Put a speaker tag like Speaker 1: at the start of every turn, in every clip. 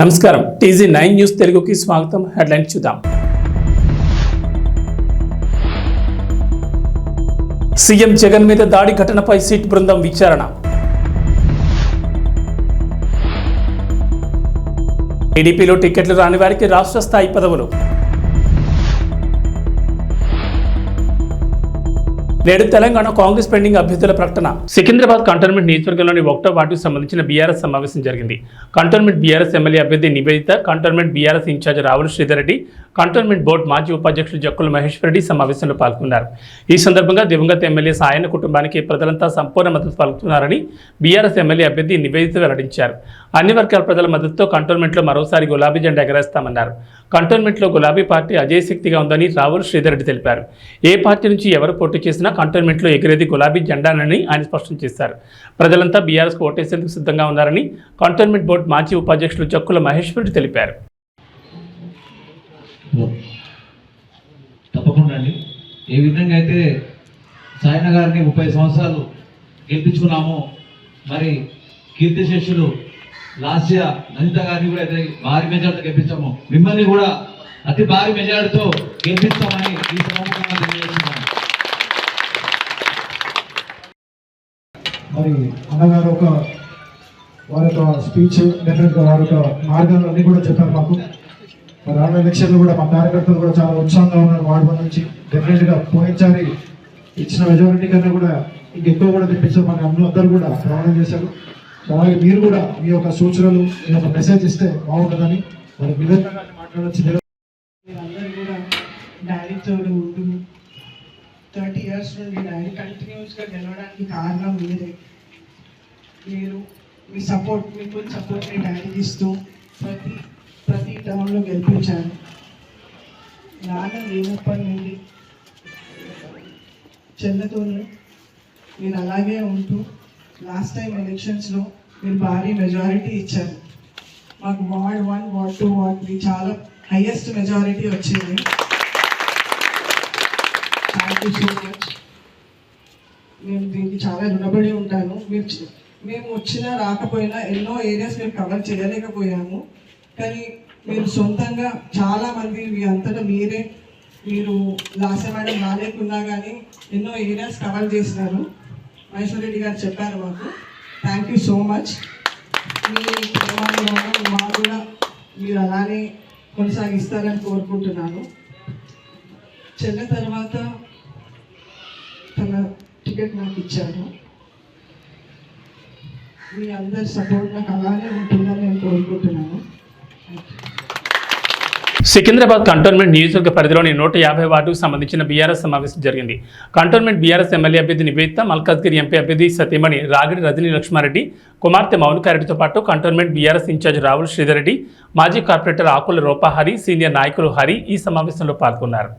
Speaker 1: నమస్కారం TZ9 news తెలుగుకి స్వాగతం. హెడ్లైన్ చూద్దాం. సీఎం జగన్ మీద దాడి ఘటనపై సిట్ బృందం విచారణ. టీడీపీలో టికెట్లు రాని వారికి రాష్ట్ర స్థాయి పదవులు. నేడు తెలంగాణ కాంగ్రెస్ పెండింగ్ అభ్యర్థుల ప్రకటన. సికింద్రాబాద్ కంటోన్మెంట్ నియోజకవర్గంలోని 1వ వార్డుకు సంబంధించిన బీఆర్ఎస్ సమావేశం జరిగింది. కంటోన్మెంట్ బీఆర్ఎస్ ఎమ్మెల్యే అభ్యర్థి Nivedita, cantonment BRS incharge Ravula Sridhar Reddy, cantonment board మాజీ ఉపాధ్యక్షులు జక్కుల మహేశ్వర్ రెడ్డి సమావేశంలో పాల్గొన్నారు. ఈ సందర్భంగా దివంగత ఎమ్మెల్యే సాయన కుటుంబానికి ప్రజలంతా సంపూర్ణ మద్దతు పలుకుతున్నారని బీఆర్ఎస్ ఎమ్మెల్యే అభ్యర్థి నివేదిత వెల్లడించారు. అన్ని వర్గాల ప్రజల మద్దతుతో కంటోన్మెంట్లో మరోసారి గులాబీ జెండా ఎగరేస్తామన్నారు. కంటోన్మెంట్లో గులాబీ పార్టీ అజయశక్తిగా ఉందని రావుల శ్రీధర్ రెడ్డి తెలిపారు. ఏ పార్టీ నుంచి ఎవరు పోటీ చేసినా కంటోన్మెంట్లో ఎగిరేది గులాబీ జెండానని ఆయన స్పష్టం చేశారు. ప్రజలంతా బీఆర్ఎస్కు ఓటేసేందుకు సిద్ధంగా ఉన్నారని కంటోన్మెంట్ బోర్డు మాజీ ఉపాధ్యక్షులు జక్కుల మహేశ్వర్ రెడ్డి తెలిపారు.
Speaker 2: తప్పకుండా అండి. ఏ విధంగా అయితే సాయన గారిని 30 సంవత్సరాలు గెలిపించుకున్నామో, మరి కీర్తిశేషులు లాస్య అనిత గారిని కూడా అయితే భారీ మెజార్టీతో గెలిపించాము. మిమ్మల్ని కూడా అతి భారీ మెజార్టీతో గెలిపిస్తామని ఈ సభాముఖంగా తెలియజేస్తున్నాను.
Speaker 3: మరి అన్నగారు వారి యొక్క స్పీచ్ డెఫినెట్గా వారి యొక్క మార్గాలన్నీ కూడా చెప్పారు మాకు. మరి రానున్న ఎలక్షన్లు కూడా మా కార్యకర్తలు కూడా చాలా ఉత్సాహంగా ఉన్నారు. వార్డు నుంచి డెఫినెట్గా పోయినసారి ఇచ్చిన మెజారిటీ కన్నా కూడా ఇంకెక్కువ కూడా తెప్పించారు. మన అందరూ కూడా ప్రమాణం చేశారు. అలాగే మీరు కూడా మీ యొక్క సూచనలు, మీ యొక్క మెసేజ్ ఇస్తే బాగుంటుందని మరి విధంగా మాట్లాడచ్చు.
Speaker 4: అందరూ కూడా డాడీతో ఉంటూ 30 years నుండి డాడీ కంటిన్యూస్గా గెలవడానికి కారణం మీరే. మీరు మీ సపోర్ట్, మీ ఫుల్ సపోర్ట్ని డాడీకి ఇస్తూ ప్రతి టౌన్లో గెలిపించారు. నాన్న లేనప్పటి నుండి చెల్లెతో మీరు అలాగే ఉంటూ లాస్ట్ టైం ఎలక్షన్స్లో మీరు భారీ మెజారిటీ ఇచ్చారు. మాకు వార్డ్ 1, వార్డ్ 2, వార్డ్ 3 చాలా హైయెస్ట్ మెజారిటీ వచ్చింది. Thank you so much. నేను దీనికి చాలా రుణపడి ఉంటాను. మేము వచ్చినా రాకపోయినా ఎన్నో ఏరియాస్ మేము కవర్ చేయలేకపోయాము. కానీ మీరు సొంతంగా చాలామంది మీ అంతటా మీరు లాస్ట్ మేడం రాలేకున్నా కానీ ఎన్నో ఏరియాస్ కవర్ చేసినారు. మహేశ్వర్ రెడ్డి గారు చెప్పారు మాకు. Thank you so much. మీ ప్రేమాభిమానం మాకు కూడా మీరు అలానే కొనసాగిస్తారని కోరుకుంటున్నాను. చెల్ల తర్వాత తన టికెట్ నాకు ఇచ్చారు. మీ అందరి సపోర్ట్ నాకు అలానే ఉంటుందని నేను కోరుకుంటున్నాను.
Speaker 1: సికింద్రాబాద్ కంటోన్మెంట్ నియోజకవర్గ పరిధిలోని 150 వార్డుకు సంబంధించిన బీఆర్ఎస్ సమావేశం జరిగింది. కంటోన్మెంట్ బీఆర్ఎస్ ఎమ్మెల్యే అభ్యర్థి నివేదిత, మల్కాజ్గిరి ఎంపీ అభ్యర్థి సతీమణి రాగిడి రజనీ లక్ష్మారెడ్డి, కుమార్తె మౌనికారెడ్డితో పాటు cantonment BRS incharge Ravula Sridhar Reddy, మాజీ కార్పొరేటర్ ఆకుల రూపాహరి, సీనియర్ నాయకులు హరి ఈ సమావేశంలో పాల్గొన్నారు.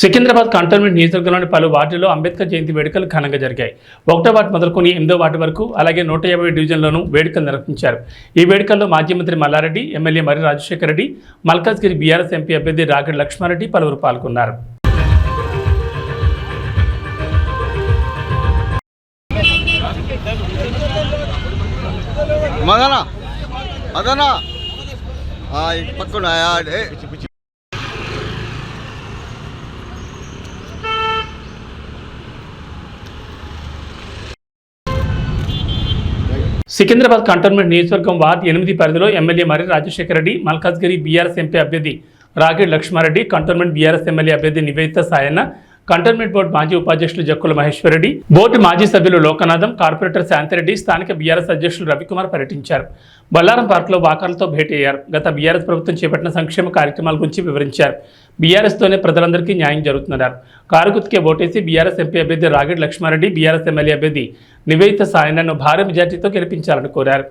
Speaker 1: సికింద్రాబాద్ కంటోన్మెంట్ నియోజకవర్గంలోని పలు వార్డుల్లో అంబేద్కర్ జయంతి వేడుకలు ఘనంగా జరిగాయి. 1వ వార్డు మొదలుకొని 8వ వార్డు వరకు, అలాగే 150 డివిజన్లోనూ వేడుకలు నిర్వహించారు. ఈ వేడుకల్లో మాజీ మంత్రి మల్లారెడ్డి, ఎమ్మెల్యే మరి రాజశేఖర రెడ్డి, మల్కాజ్గిరి బీఆర్ఎస్ ఎంపీ అభ్యర్థి రాగిడి లక్ష్మారెడ్డి పలువురు పాల్గొన్నారు. సికింద్రాబాద్ కంటోన్మెంట్ నియోజకవర్గం వార్డు 8 పరిధిలో ఎమ్మెల్యే మరి రాజశేఖర రెడ్డి, మల్కాజ్గిరి బీఆర్ఎస్ ఎంపీ అభ్యర్థి Ragidi Laxma Reddy, cantonment BRS MLA అభ్యర్థి నివేదిత సాయన్న, కంటోన్మెంట్ బోర్డు మాజీ ఉపాధ్యక్షులు జక్కుల మహేశ్వర్ రెడ్డి, బోర్డు మాజీ సభ్యులు లోకనాథం, కార్పొరేటర్ శాంతిరెడ్డి, స్థానిక బీఆర్ఎస్ అధ్యక్షులు రవికుమార్ పర్యటించారు. బొల్లారం పార్కులో వాకర్లతో భేటీ అయ్యారు. గత బీఆర్ఎస్ ప్రభుత్వం చేపట్టిన సంక్షేమ కార్యక్రమాల గురించి వివరించారు. బీఆర్ఎస్తోనే ప్రజలందరికీ న్యాయం జరుగుతుందన్నారు. కారు గుర్తుకే ఓటేసి బీఆర్ఎస్ ఎంపీ అభ్యర్థి రాగిడి లక్ష్మారెడ్డి, బీఆర్ఎస్ ఎమ్మెల్యే అభ్యర్థి నివేదిత సాయన్నను భారీ మెజార్టీతో గెలిపించాలని కోరారు.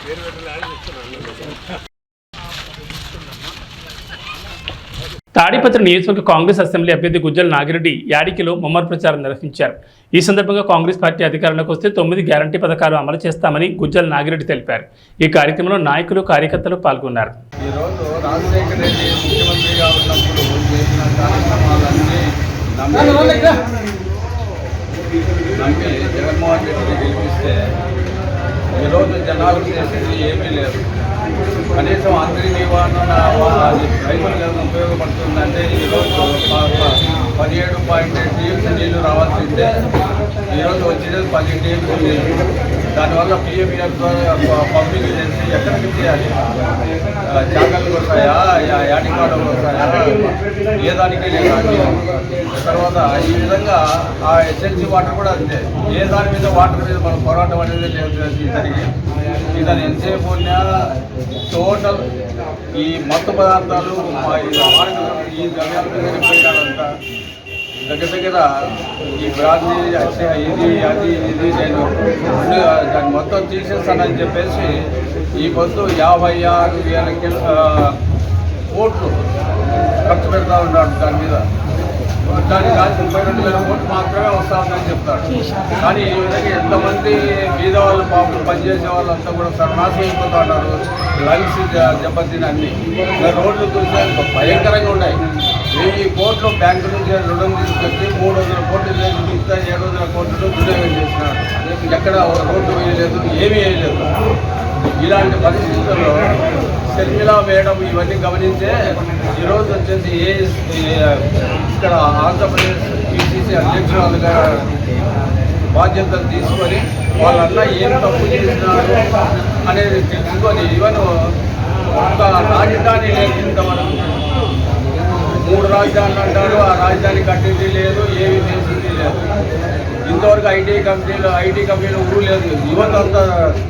Speaker 5: పేరు పెట్టాలి.
Speaker 1: తాడిపత్రి నియోజకవర్గ కాంగ్రెస్ అసెంబ్లీ అభ్యర్థి గుజ్జల నాగిరెడ్డి యాడికిలో ముమ్మర ప్రచారం నిర్వహించారు. ఈ సందర్భంగా కాంగ్రెస్ పార్టీ అధికారంలోకి వస్తే 9 గ్యారంటీ పథకాలు అమలు చేస్తామని గుజ్జల నాగిరెడ్డి తెలిపారు. ఈ కార్యక్రమంలో నాయకులు కార్యకర్తలు పాల్గొన్నారు.
Speaker 5: ఈరోజు రాజశేఖర రెడ్డి ముఖ్యమంత్రిగా ఉన్నప్పుడు చేసిన కార్యక్రమాలన్నీ నమ్మి జగన్మోహన్ రెడ్డిని గెలిపిస్తే ఈరోజు జనాలకు చేసేది ఏమీ లేదు. కనీసం అందరి నివారణ రైతులకు ఉపయోగపడుతుందంటే ఈరోజు 17.8 టీఎంసీ నీళ్లు రావాల్సిందే. ఈరోజు వచ్చేది 10 టీఎంసీ నీళ్ళు. దానివల్ల పిఎంఈఎఫ్ పంపిణీ చేసి ఎక్కడికి చేయాలి? జాగ్రత్తలు వస్తాయా, యాడికాడలు వస్తాయా, ఏ దానికి లేదు. తర్వాత ఈ విధంగా ఆ ఎస్ఎల్సీ వాటర్ కూడా అంతే. ఏ దాని మీద వాటర్ మీద మనం పోరాటం అనేది లేదు. ఇతను ఎంతసేపు ఉన్నా టోటల్ ఈ మత్తు పదార్థాలు ఈ ద్రవ్యాల మీద పోయినాడంతా దగ్గర ఈ బ్రాంతి ఇది అది ఇది నేను దాన్ని మొత్తం తీసేస్తానని చెప్పేసి ఈ పొద్దు 56,000 కోట్లు ఖర్చు పెడతా ఉన్నాడు దాని మీద. దానికి 32,000 కోట్లు మాత్రమే వస్తుందని చెప్తాడు. కానీ ఈ విధంగా ఎంతమంది బీద వాళ్ళు పాపం పనిచేసే వాళ్ళంతా కూడా సర్వనాశనం అయిపోతూ ఉన్నారు. లంగ్స్ దెబ్బతిని అన్ని రోడ్లు చూస్తే భయంకరంగా ఉన్నాయి. 1000 కోట్లు బ్యాంకు నుంచి రుణం తీసుకొచ్చి 300 కోట్లు మిగతా 700 కోట్లు దుర్వినియోగం చేసినాడు. ఎక్కడ రోడ్డు వేయలేదు, ఏమీ వేయలేదు. ఇలాంటి పరిస్థితుల్లో షర్మిలా మేడం ఇవన్నీ గమనించే ఈరోజు వచ్చేసి ఇక్కడ ఆంధ్రప్రదేశ్ పిసిసి అధ్యక్షురాలుగా బాధ్యతలు తీసుకొని వాళ్ళన్నా ఏం తప్పు చేసినారు అనేది తెలుసుకొని ఈవెన్ ఒక రాజధాని లేదు. ఇంతవరకు 3 రాజధానులు అంటారు. ఆ రాజధాని కట్టింది లేదు, ఏమి చేసింది లేదు. ఇంతవరకు ఐటీ కంపెనీలు ఊరు లేదు. యువత అంతా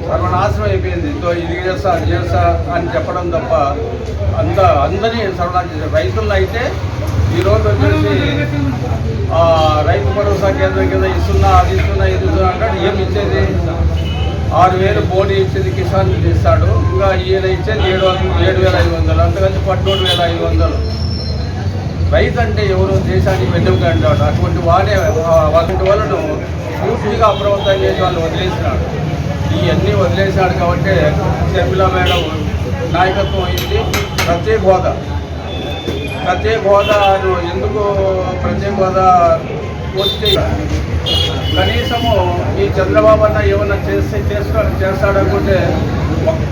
Speaker 5: సర్వనాశనం అయిపోయింది. ఇది చేస్తా అది చేస్తా అని చెప్పడం తప్ప అందరినీ సర్వనాశనం చేశారు. రైతులను అయితే ఈరోజు వచ్చేసి రైతు భరోసా కేంద్రం కింద ఇస్తున్నా అది ఇస్తున్నా ఇది ఇస్తున్నా అంటాడు. ఏమి ఇచ్చేది? 6,000 బోడీ ఇచ్చేది కిసాన్ ఇస్తాడు. ఇంకా ఈయన ఇచ్చేది 7,500, అంతకంటే 14,500. రైతు అంటే ఎవరు? దేశానికి వెన్నెముక అంటాడు. అటువంటి వాళ్ళను పూర్తిగా అప్రమత్తం చేసి వాళ్ళు వదిలేసినాడు. ఇవన్నీ వదిలేసినాడు కాబట్టి షర్మిలా మేడం నాయకత్వం అయింది. ప్రత్యేక హోదాను ఎందుకు ప్రత్యేక హోదా వస్తే కనీసము ఈ చంద్రబాబు అన్న ఏమన్నా చేస్తాడనుకుంటే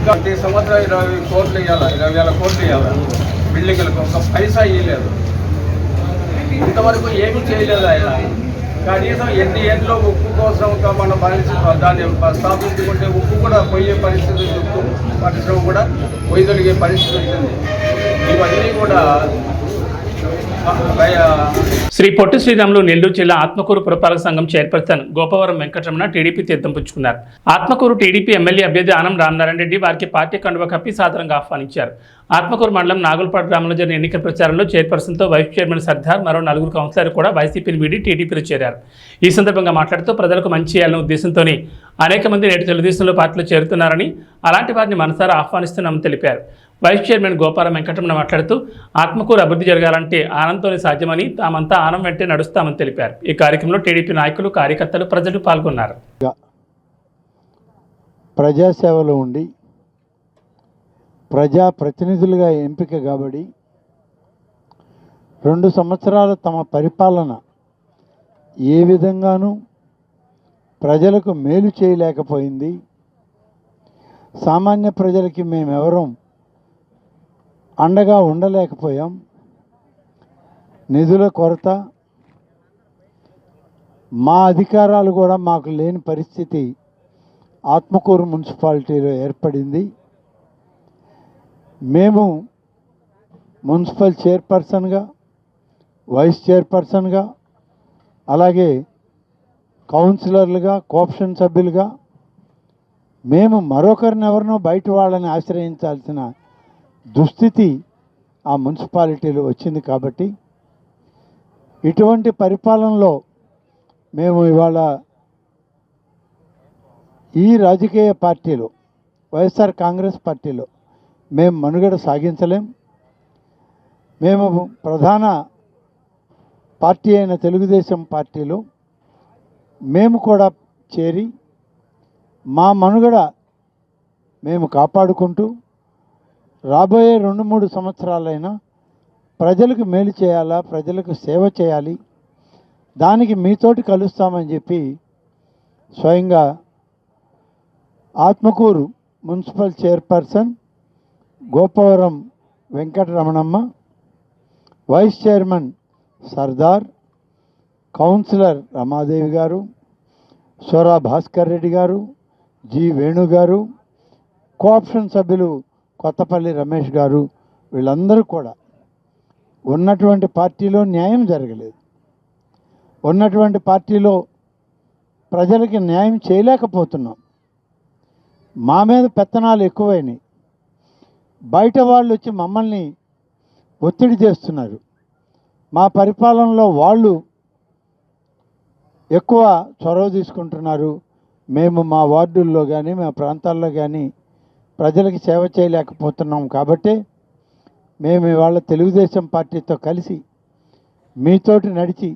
Speaker 5: ప్రతి సంవత్సరం 20 కోట్లు ఇవ్వాలి, 20,000 కోట్లు ఇవ్వాలి. బిల్డింగ్లకు ఒక పైసా ఇవ్వలేదు. ఇంతవరకు ఏమీ చేయలేదు ఆయన. కనీసం ఎన్ని ఏళ్ళలో ఉప్పు కోసం మన పరిస్థితి దాన్ని స్థాపించుకుంటే ఉప్పు కూడా పోయే పరిస్థితి, ఉప్పు పరిశ్రమ కూడా పొయ్యగలిగే పరిస్థితి ఉంటుంది. ఇవన్నీ కూడా
Speaker 1: శ్రీ పొట్టి శ్రీరాములు నెల్లూరు జిల్లా ఆత్మకూరు పురపాలక సంఘం చైర్పర్సన్ గోపవరం వెంకటరమణ టీడీపీ తీర్థం పుచ్చుకున్నారు. ఆత్మకూరు టీడీపీ ఎమ్మెల్యే అభ్యర్థి ఆనం రామనారాయణ రెడ్డి వారికి పార్టీ కండువా కప్పి సాదరంగా ఆహ్వానించారు. ఆత్మకూరు మండలం నాగులపాడు గ్రామంలో జరిగిన ఎన్నికల ప్రచారంలో చైర్పర్సన్తో వైస్ చైర్మన్ సర్దార్ మరో 4 కౌన్సిలర్లు కూడా వైసీపీని వీడి టీడీపీలో చేరారు. ఈ సందర్భంగా మాట్లాడుతూ ప్రజలకు మంచి చేయాలనే ఉద్దేశంతోనే అనేక మంది నేటి తెలుగుదేశంలో పార్టీలో చేరుతున్నారని, అలాంటి వారిని మనసారా ఆహ్వానిస్తున్నామని తెలిపారు. వైస్ చైర్మన్ గోపారం వెంకటరమణ మాట్లాడుతూ ఆత్మకూరు అభివృద్ధి జరగాలంటే ఆనంతోనే సాధ్యమని, తామంతా ఆనం వెంటే నడుస్తామని తెలిపారు. ఈ కార్యక్రమంలో టీడీపీ నాయకులు, కార్యకర్తలు, ప్రజలు పాల్గొన్నారు.
Speaker 6: ప్రజాసేవలో ఉండి ప్రజాప్రతినిధులుగా ఎంపిక కాబడి 2 సంవత్సరాలు తమ పరిపాలన ఏ విధంగానూ ప్రజలకు మేలు చేయలేకపోయింది. సామాన్య ప్రజలకి మేమెవరం అండగా ఉండలేకపోయాం. నిధుల కొరత, మా అధికారాలు కూడా మాకు లేని పరిస్థితి ఆత్మకూరు మున్సిపాలిటీలో ఏర్పడింది. మేము మున్సిపల్ చైర్పర్సన్గా, వైస్ చైర్పర్సన్గా, అలాగే కౌన్సిలర్లుగా, కోఆప్షన్ సభ్యులుగా మేము మరొకరిని ఎవరినో బయట వాళ్ళని ఆశ్రయించాల్సిన దుస్థితి ఆ మున్సిపాలిటీలో వచ్చింది. కాబట్టి ఇటువంటి పరిపాలనలో మేము ఇవాళ ఈ రాజకీయ పార్టీలో, వైఎస్ఆర్ కాంగ్రెస్ పార్టీలో మేము మనుగడ సాగించలేం. మేము ప్రధాన పార్టీ అయిన తెలుగుదేశం పార్టీలో మేము కూడా చేరి మా మనుగడ మేము కాపాడుకుంటూ రాబోయే 2-3 సంవత్సరాలైనా ప్రజలకు మేలు చేయాలా, ప్రజలకు సేవ చేయాలి, దానికి మీతోటి కలుస్తామని చెప్పి స్వయంగా Atmakur municipal chairperson Gopavaram Venkataramanamma, vice chairman Sardar, councillor Ramadevi గారు, సోరా భాస్కర్ రెడ్డి గారు, జి వేణు గారు, కోఆప్షన్ సభ్యులు కొత్తపల్లి రమేష్ గారు, వీళ్ళందరూ కూడా ఉన్నటువంటి పార్టీలో న్యాయం జరగలేదు, ఉన్నటువంటి పార్టీలో ప్రజలకి న్యాయం చేయలేకపోతున్నాం, మా మీద పెత్తనాలు ఎక్కువైనాయి, బయట వాళ్ళు వచ్చి మమ్మల్ని ఒత్తిడి చేస్తున్నారు, మా పరిపాలనలో వాళ్ళు ఎక్కువ చొరవ తీసుకుంటున్నారు, మేము మా వార్డుల్లో కానీ మా ప్రాంతాల్లో కానీ ప్రజలకి సేవ చేయలేకపోతున్నాం, కాబట్టి మేము ఇవాళ తెలుగుదేశం పార్టీతో కలిసి మీతోటి నడిచి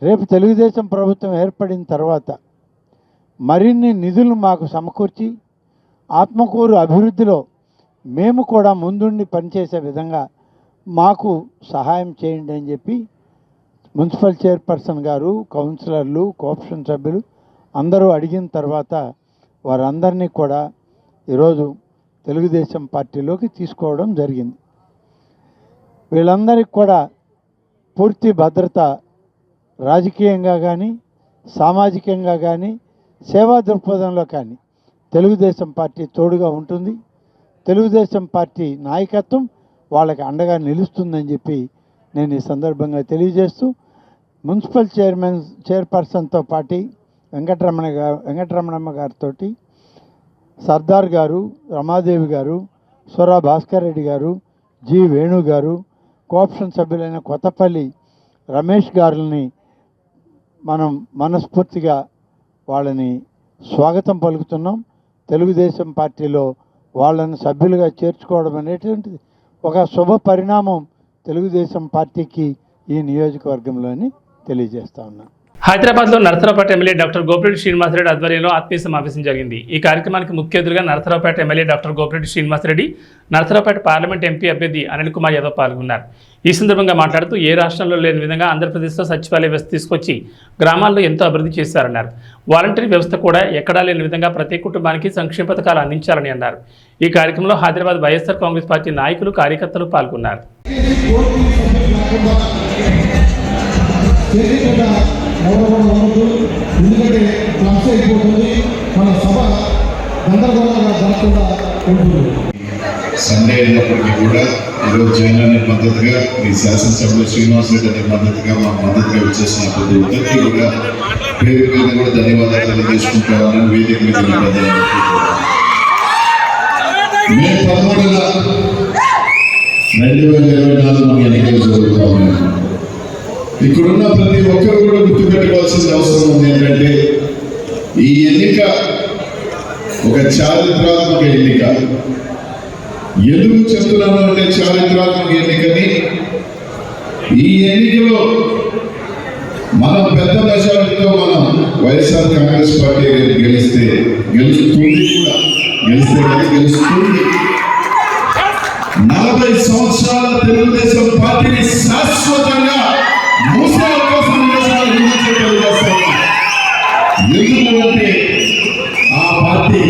Speaker 6: రేపు తెలుగుదేశం ప్రభుత్వం ఏర్పడిన తర్వాత మరిన్ని నిధులు మాకు సమకూర్చి ఆత్మకూరు అభివృద్ధిలో మేము కూడా ముందుండి పనిచేసే విధంగా మాకు సహాయం చేయండి అని చెప్పి మున్సిపల్ చైర్పర్సన్ గారు, కౌన్సిలర్లు, కోఆప్షన్ సభ్యులు అందరూ అడిగిన తర్వాత వారందరినీ కూడా ఈరోజు తెలుగుదేశం పార్టీలోకి తీసుకోవడం జరిగింది. వీళ్ళందరికీ కూడా పూర్తి భద్రత రాజకీయంగా కానీ సామాజికంగా కానీ సేవా దృక్పథంలో కానీ తెలుగుదేశం పార్టీ తోడుగా ఉంటుంది, తెలుగుదేశం పార్టీ నాయకత్వం వాళ్ళకి అండగా నిలుస్తుందని చెప్పి నేను ఈ సందర్భంగా మున్సిపల్ చైర్పర్సన్తో పాటు వెంకటరమణమ్మ గారితో సర్దార్ గారు, రమాదేవి గారు, సోరా భాస్కర్ రెడ్డి గారు, జి వేణు గారు, కోఆప్షన్ సభ్యులైన కొత్తపల్లి రమేష్ గారులని మనం మనస్ఫూర్తిగా వాళ్ళని స్వాగతం పలుకుతున్నాం. తెలుగుదేశం పార్టీలో వాళ్ళని సభ్యులుగా చేర్చుకోవడం అనేటువంటిది ఒక శుభ పరిణామం తెలుగుదేశం పార్టీకి ఈ నియోజకవర్గంలోని తెలియజేస్తా ఉన్నాను.
Speaker 1: హైదరాబాద్లో నరసరావుపేట ఎమ్మెల్యే డాక్టర్ గోపిరెడ్డి శ్రీనివాసరెడ్డి ఆధ్వర్యంలో ఆత్మీయ సమావేశం జరిగింది. ఈ కార్యక్రమానికి ముఖ్య అతిథిగా Narasaraopet MLA doctor Gopireddy Srinivasa Reddy, Narasaraopet parliament MP అభ్యర్థి అనిల్ కుమార్ యాదవ్ పాల్గొన్నారు. ఈ సందర్భంగా మాట్లాడుతూ ఏ రాష్ట్రంలో లేని విధంగా ఆంధ్రప్రదేశ్లో సచివాలయ వ్యవస్థ తీసుకొచ్చి గ్రామాల్లో ఎంతో అభివృద్ధి చేశారన్నారు. వాలంటరీ వ్యవస్థ కూడా ఎక్కడా లేని విధంగా ప్రతి కుటుంబానికి సంక్షేమ పథకాలు అందించాలని అన్నారు. ఈ కార్యక్రమంలో హైదరాబాద్ వైఎస్ఆర్ కాంగ్రెస్ పార్టీ నాయకులు, కార్యకర్తలు పాల్గొన్నారు.
Speaker 7: ఎందుకంటే క్లాస్ అయిపోతుంది, మన సభ గందరగోళంగా జరగకుండా ఉంటుంది.
Speaker 8: సండే అయినప్పటికీ కూడా ఈరోజు జగన్ మద్దతుగా మీ శాసనసభ్యులు శ్రీనివాస్ రెడ్డి మద్దతుగా మా మద్దతుగా వచ్చేసిన ప్రతి ఒక్కరికి కూడా పేరు పేరు కూడా ధన్యవాదాలు తెలియజేసుకుంటా ఉన్నాను. వేదిక మీద మే 13న 2024 మన ఎన్నికలు జరుగుతూ ఉన్నాయి. ఇక్కడున్న ప్రతి ఒక్కరు కూడా గుర్తుపెట్టుకోవాల్సిన అవసరం ఉంది. ఏంటంటే ఈ ఎన్నిక ఒక చారిత్రాత్మక ఎన్నిక. ఎందుకు చెప్తున్నాను అంటే చారిత్రాత్మక ఎన్నికని, ఈ ఎన్నికలో మనం పెద్ద మెజారిటీతో మనం వైఎస్ఆర్ కాంగ్రెస్ పార్టీ గెలుస్తుంది కూడా, గెలుస్తుంది. 40 సంవత్సరాల తెలుగుదేశం పార్టీని శాశ్వతంగా మూసే అవకాశం ఎందుకంటే ఆ పార్టీ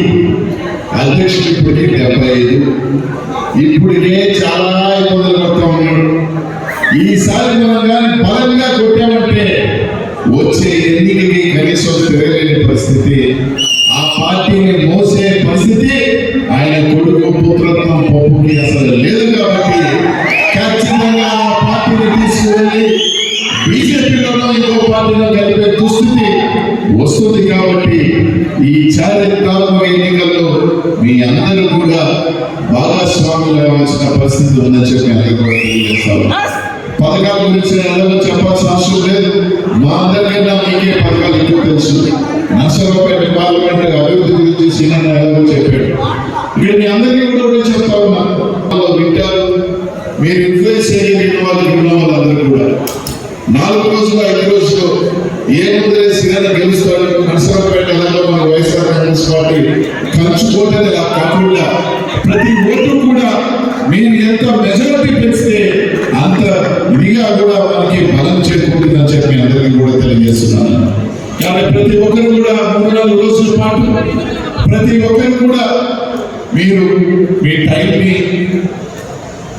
Speaker 8: అధ్యక్షుడు ఇప్పటికీ 75, ఇప్పటికే చాలా ఇబ్బందులు పడుతూ ఉన్నాడు. ఈసారి మనం కానీ బలంగా కొట్టామంటే వచ్చే ఎన్నికకి కనీసం తిరగలేని పరిస్థితి, ఆ పార్టీని మోసే పరిస్థితి ఆయన కొడుకు పుత్రత్వం పప్పుకి అసలు లేదు. కాబట్టి ఖచ్చితంగా ఆ పార్టీని తీసుకువెళ్ళి బీజేపీలోనూ ఇంకో పార్టీలో కలిపే దుస్థితి వస్తుంది. కాబట్టి ఈ చారిత్రాత్మక ఎన్నికల్లో మీ అందరూ కూడా భాగస్వాములు కావాల్సిన పరిస్థితి ఉందని చెప్పి అందరూ కూడా తెలియజేస్తారు. పథకాల గురించి అందరూ చెప్పాల్సిన అవసరం లేదు, మా అందరికన్నా మీకే పథకాలు ఎక్కువ తెలుసు. నరసరావుపేట పార్లమెంట్ అభివృద్ధి గురించి సీనియర్ ఎలాగో చెప్పాడు. ఇక్కడ మీ అందరికీ కూడా చెప్తా ఉన్నా, వింటారు, మీరు ఇన్ఫ్లుయెన్స్ చేయగలిగిన వాళ్ళు ఉన్న వాళ్ళందరూ కూడా 4 రోజులు 5 రోజులు ఏముందరే సినిమా గెలుస్తాడు నరసరావుపేట ఎలాగో మన వైఎస్ఆర్ కాంగ్రెస్ పార్టీ కంచుకోవటం కాకుండా ప్రతి ఓటు కూడా మీరు ఎంత మెజారిటీ పెంచితే అంత ఇదిగా కూడా మనకి బలం చేకూరుతుందని చెప్పి అందరికీ కూడా తెలియజేస్తున్నాను. కాబట్టి ప్రతి ఒక్కరు కూడా 3-4 రోజుల పాటు ప్రతి ఒక్కరు కూడా మీరు మీ టైంని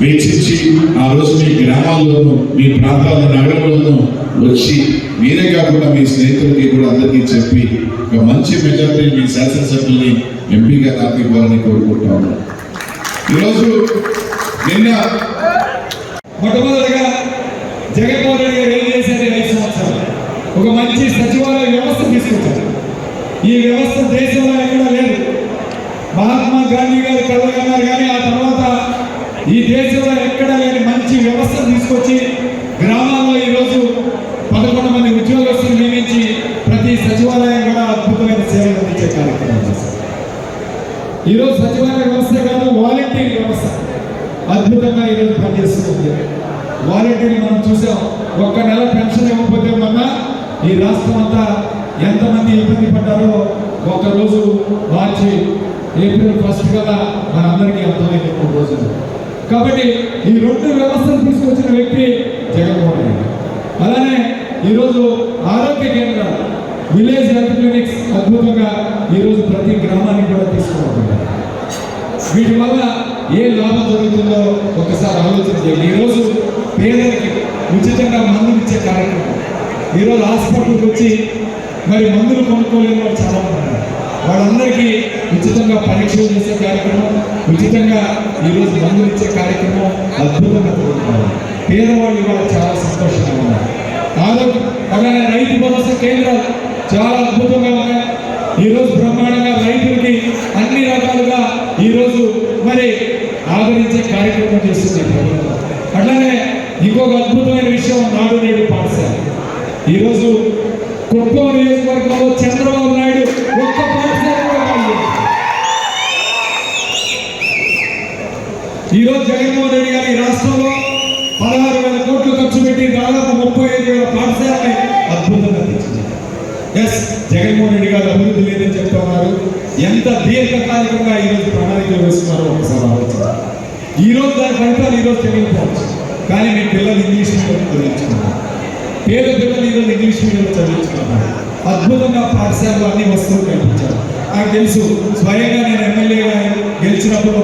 Speaker 8: వెచ్చించి ఆ రోజు మీ గ్రామాల్లోనూ మీ ప్రాంతాల నగరంలోనూ వచ్చి మీరే కాకుండా మీ స్నేహితులకి కూడా అందరికీ చెప్పి ఒక మంచి మెజారిటీ మీ శాసనసభ్యుల్ని ఎంపీగా నాకు ఇవ్వాలని కోరుకుంటా ఉన్నాను. ఈరోజు నిన్న
Speaker 7: మొట్టమొదటిగా జగన్మోహన్ రెడ్డి గారు ఏం చేశారు? 5 సంవత్సరాలు ఒక మంచి సచివాలయ వ్యవస్థ తీసుకొచ్చారు. ఈ వ్యవస్థ దేశంలో ఎక్కడా లేదు. మహాత్మా గాంధీ గారు కలగన్నారు, కానీ ఆ తర్వాత ఈ దేశంలో ఎక్కడా లేని మంచి వ్యవస్థ తీసుకొచ్చి గ్రామాల్లో ఈరోజు 11 మంది ఉద్యోగస్తులు నియమించి ప్రతి సచివాలయం కూడా అద్భుతమైన సేవలు అందించే కార్యక్రమం చేశారు. ఈరోజు సచివాలయ వ్యవస్థ కాదు, వాలంటీర్ వ్యవస్థ అద్భుతంగా ఈరోజు పనిచేస్తుంది. వాలంటీర్లు మనం చూసాం. 1 నెల పెన్షన్ ఇవ్వకపోతే మొన్న ఈ రాష్ట్రం అంతా ఎంతమంది ఇబ్బంది పడ్డారో రోజు మార్చి ఏప్రిల్ 1 కదా మనందరికీ అర్థమైంది 3 రోజులు. కాబట్టి ఈ 2 వ్యవస్థలు తీసుకొచ్చిన వ్యక్తి జగన్మోహన్ రెడ్డి. అలానే ఈరోజు ఆరోగ్య కేంద్రాలు, విలేజ్ హెల్త్ క్లినిక్స్ అద్భుతంగా ఈరోజు ప్రతి గ్రామానికి కూడా తీసుకురాబడ్డారు. వీటి వల్ల ఏ లాభం జరుగుతుందో ఒకసారి ఆలోచన చేయండి. ఈరోజు పేదలకి ఉచితంగా మందులు ఇచ్చే కార్యక్రమం. ఈరోజు హాస్పిటల్కి వచ్చి మరి మందులు కొనుక్కోలేని వాళ్ళు చాలా మంది ఉన్నారు. వాళ్ళందరికీ ఉచితంగా పరీక్షలు చేసే కార్యక్రమం, ఉచితంగా ఈరోజు మందులు ఇచ్చే కార్యక్రమం అద్భుతంగా జరుగుతుంది. పేదవాళ్ళు ఇవాళ చాలా సంతోషంగా ఉన్నారు. ఆరోగ్యం అలానే రైతు భరోసా కేంద్రాలు చాలా అద్భుతంగా ఉన్నాయి. ఈరోజు బ్రహ్మాండంగా రైతులకి అన్ని రకాలుగా ఈరోజు మరి ఆదరించే కార్యక్రమం చేస్తుంది ప్రభుత్వం. అట్లానే ఇంకొక అద్భుతమైన విషయం నాడు నేడు పాఠశాల. ఈరోజు కుప్పం నియోజకవర్గంలో చంద్రబాబు నాయుడు ఒక్క పాఠశాల ఈరోజు జగన్మోహన్ రెడ్డి గారి రాష్ట్రంలో 16,000 కోట్లు ఖర్చు పెట్టి దాదాపు 35,000 పాఠశాలని అద్భుతంగా తెచ్చింది. జగన్మోహన్ రెడ్డి గారు అభివృద్ధి లేదని చెప్తున్నారు. ఎంత దీర్ఘకాలికంగా ఈరోజు ప్రణాళికలు వేస్తున్నారో ఒకసారి ఆలోచించారు. ఈరోజు దాని ఫలితాలు ఈరోజు తెలియకపోవచ్చు, కానీ మీ పిల్లలు ఇంగ్లీష్ మీడియం చదివించుకున్నారు. పేద పిల్లలు ఈరోజు ఇంగ్లీష్ మీడియం చదివించుకున్నారు. అద్భుతంగా పాఠశాలలో అన్ని వస్తువులు కల్పించారు. నాకు తెలుసు, స్వయంగా నేను ఎమ్మెల్యేగా గెలిచినప్పుడు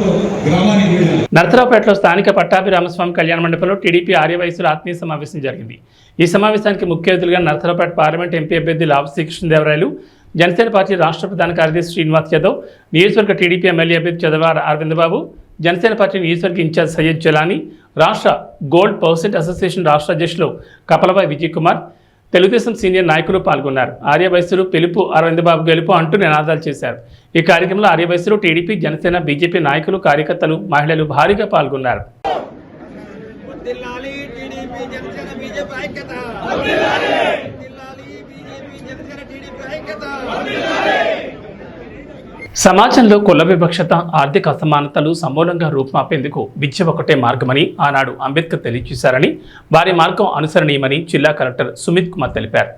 Speaker 7: గ్రామానికి వెళ్ళాను.
Speaker 1: నరసరావుపేటలో స్థానిక పట్టాభి రామస్వామి కళ్యాణ మండపంలో టీడీపీ ఆర్యవయసుల ఆత్మీయ సమావేశం జరిగింది. ఈ సమావేశానికి ముఖ్య అతిథులుగా నరసరావుపేట పార్లమెంట్ ఎంపీ అభ్యర్థి లావు శ్రీకృష్ణదేవరాయలు, జనసేన పార్టీ రాష్ట్ర ప్రధాన కార్యదర్శి శ్రీనివాస్ యాదవ్, నియోజకవర్గ టీడీపీ ఎమ్మెల్యే అభ్యర్థి చదవార అరవింద్ బాబు, జనసేన పార్టీ నియోజకవర్గ ఇన్ఛార్జ్ సయ్యద్ జలానీ, రాష్ట్ర గోల్డ్ పర్సెంట్ అసోసియేషన్ రాష్ట్ర అధ్యక్షులు కపలబాయ్ విజయ్ కుమార్, తెలుగుదేశం సీనియర్ నాయకులు పాల్గొన్నారు. ఆర్యవయసులు పిలుపు అరవింద్ బాబు గెలుపు అంటూ నినాదాలు చేశారు. ఈ కార్యక్రమంలో ఆర్యవయసులు, టీడీపీ, జనసేన, బీజేపీ నాయకులు, కార్యకర్తలు, మహిళలు భారీగా పాల్గొన్నారు. సమాజంలో కుల వివక్షత, ఆర్థిక అసమానతలు సమూలంగా రూపుమాపేందుకు విద్య ఒకటే మార్గమని ఆనాడు అంబేద్కర్ తెలియజేశారని, వారి మార్గం అనుసరణీయమని జిల్లా కలెక్టర్ సుమిత్ కుమార్ తెలిపారు.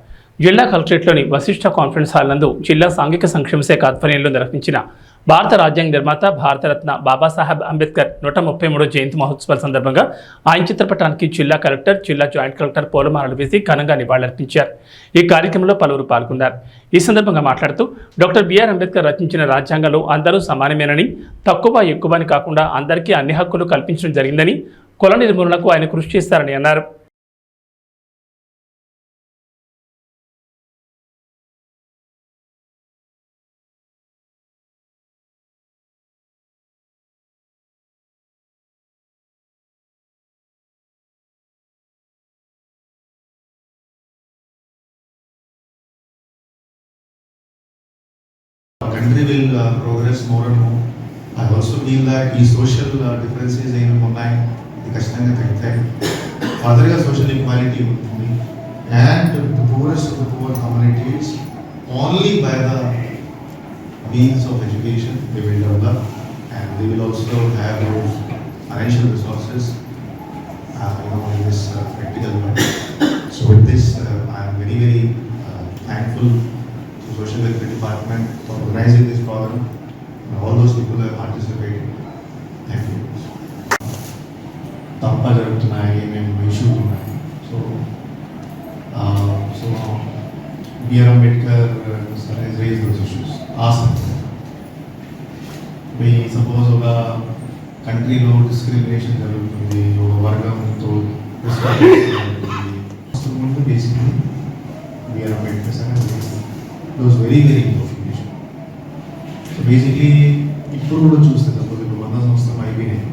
Speaker 1: జిల్లా కలెక్టరేట్లోని వశిష్ఠ కాన్ఫరెన్స్ హాల్ నందు జిల్లా సాంఘిక సంక్షేమ శాఖ ఆధ్వర్యంలో నిర్వహించిన భారత రాజ్యాంగ నిర్మాత భారతరత్న బాబాసాహెబ్ అంబేద్కర్ 133వ జయంతి మహోత్సవాల సందర్భంగా ఆయన చిత్రపటానికి జిల్లా కలెక్టర్, జిల్లా జాయింట్ కలెక్టర్ పూలమాలలు వేసి ఘనంగా నివాళులర్పించారు. ఈ కార్యక్రమంలో పలువురు పాల్గొన్నారు. ఈ సందర్భంగా మాట్లాడుతూ డాక్టర్ బిఆర్ అంబేద్కర్ రచించిన రాజ్యాంగంలో అందరూ సమానమేనని, తక్కువ ఎక్కువ అని కాకుండా అందరికీ అన్ని హక్కులు కల్పించడం జరిగిందని, కుల నిర్మూలనకు ఆయన కృషి చేస్తారని అన్నారు.
Speaker 9: Country will progress more and more. I also feel that ఈ social differences ఏమి ఉన్నాయి ఇది ఖచ్చితంగా తగ్గుతాయి. ఫర్దర్గా సోషల్ ఈక్వాలిటీ ఉంటుంది. And the poorest of the poor communities, only by the means of education they will develop, and they will also have those financial resources this practical one. So with this, I am very, very thankful to Social Welfare Department for organizing this program and all those people who have participated. Thank you. తప్ప జరుగుతున్నాయి, మేము issues ఉన్నాయి. So BR Ambedkar has raised those issues. మీ suppose ఒక కంట్రీలో discrimination జరుగుతుంది, ఒక వర్గంతో ముందు basically BR Ambedkar sir was very very information. So basically ఇప్పుడు కూడా చూస్తే సపోజ్ ఇప్పుడు 100 సంవత్సరం అయిపోయినాయి,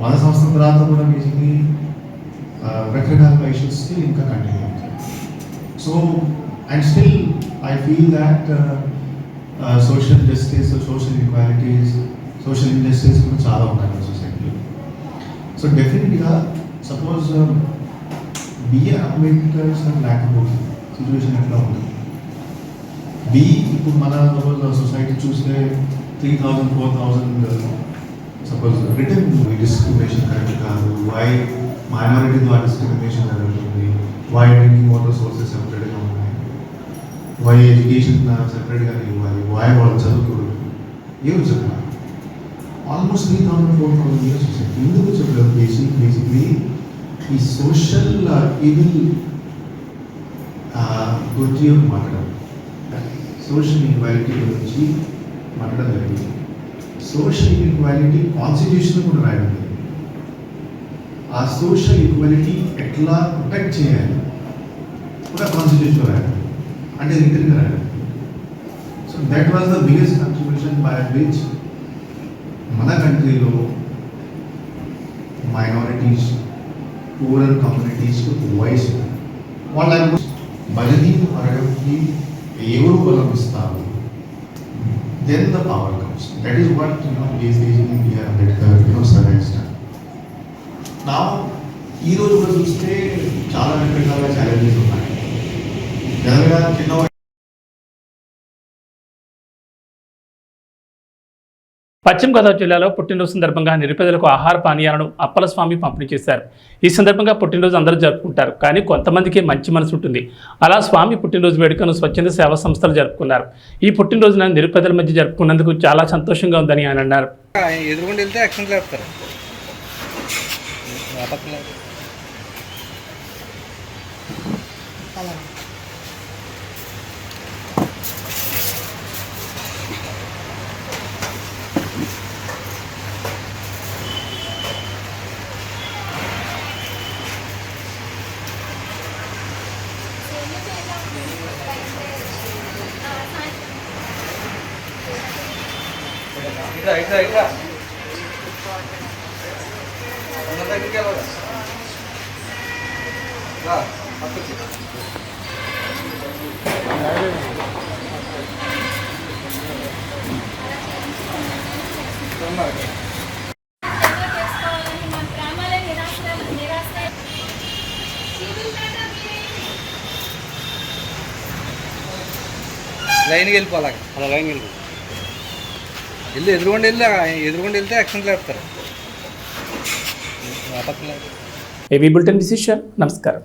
Speaker 9: 100 సంవత్సరం తర్వాత కూడా బేసిక్లీ రకరకాల ఇష్యూస్ స్టిల్ ఇంకా కంటిన్యూ అవుతాయి. So and still I feel that social justice, social equalities, social injustice కూడా చాలా ఉన్నాయి మన సొసైటీలో. సో డెఫినెట్గా సపోజ్ బిఆర్ అంబేద్కర్ సార్ లేకపోతే సిచ్యువేషన్ ఎట్లా ఉంటుంది? ఇప్పుడు మన సపోజ్ సొసైటీ చూస్తే 3,000, 4,000 సపోజ్ రిటర్న్ డిస్క్రిమినేషన్ కరెక్ట్ కాదు, వై మైనారిటీ ద్వారా డిస్క్రిమినేషన్ జరుగుతుంది, వై డ్రింకింగ్ వాటర్ సోర్సెస్ సెపరేట్గా ఉన్నాయి, వై ఎడ్యుకేషన్ సెపరేట్గా ఇవ్వాలి, వై వాళ్ళు చదువుకోవడం, ఏమి చెప్పాలి? ఆల్మోస్ట్ 3,000, 4,000 ఇయర్స్ సొసైటీ ఎందుకు చెప్పలేదు? బేసిక్లీ ఈ సోషల్ ఈవిల్ గురించి మాట్లాడాలి, సోషల్ ఈక్వాలిటీ గురించి మాట్లాడడం జరిగింది. సోషల్ ఈక్వాలిటీ కాన్స్టిట్యూషన్ కూడా రాయడం జరిగింది. ఆ సోషల్ ఈక్వాలిటీ ఎట్లా ప్రొటెక్ట్ చేయాలి కూడా కాన్స్టిట్యూషన్ రాయడం, అంటే రిటర్న్గా రాయడం. So that was the biggest contribution by which మన కంట్రీలో మైనారిటీస్, పూరర్ కమ్యూనిటీస్కి వాయిస్ వాళ్ళ బలిదీన్ వర్గంకి ఎవరు బలమిస్తారు, then the power comes. That is what basically B.R. Ambedkar suggested. Now ఈ రోజు కూడా చూస్తే చాలా రకాల ఛాలెంజెస్ ఉన్నాయి. చిన్న
Speaker 1: పశ్చిమ గోదావరి జిల్లాలో పుట్టినరోజు సందర్భంగా నిరుపేదలకు ఆహార పానీయాలను అప్పల స్వామి పంపిణీ చేశారు. ఈ సందర్భంగా పుట్టినరోజు అందరూ జరుపుకుంటారు, కానీ కొంతమందికి మంచి మనసు ఉంటుంది. అలా స్వామి పుట్టినరోజు వేడుకను స్వచ్ఛంద సేవా సంస్థలు జరుపుకున్నారు. ఈ పుట్టినరోజున నిరుపేదల మధ్య జరుపుకున్నందుకు చాలా సంతోషంగా ఉందని ఆయన అన్నారు.
Speaker 10: లైన్కి వెళ్ళిపోవాలి, అలా లైన్కి వెళ్ళి ఎదురుకుండా వెళ్తే యాక్సిడెంట్లు వేస్తారు.
Speaker 1: ఏవీ బులెటిన్ విశేషాలు. నమస్కారం.